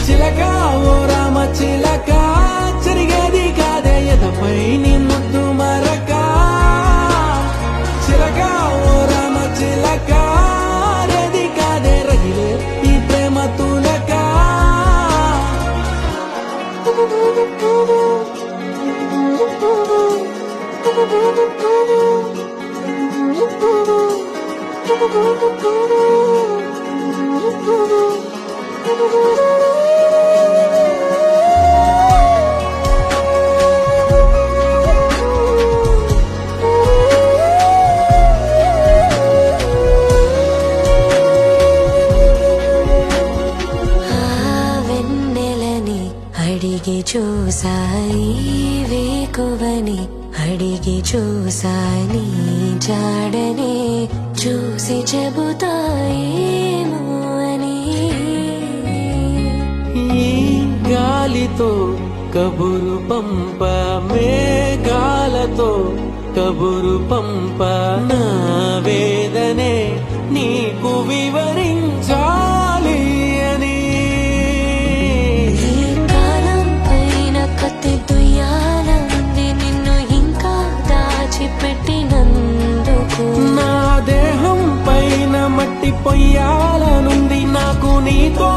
చిలక ఓ రామ చిలక చెరిగేది కాదే ఎదపై నీ ముద్దు మరక చిలక ఓ రామ చిలక రేది కాదే రగిలే ఈ ప్రేమ తులక అడిగి చూసాయి వేకువని అడిగి చూసాని జాడనే చూసి చెబుతాయేమో అని ఈ గాలితో కబురు పంప మేఘాలతో కబురు పంప నా వేదనే నీకు వివరించాలి అని ఈ కాలం పైన కత్తి దుయ్యాలంది నిన్ను ఇంకా దాచిపెట్టినందుకు నా దేహం పైన మట్టి పొయ్యాలనుంది నాకు నీతో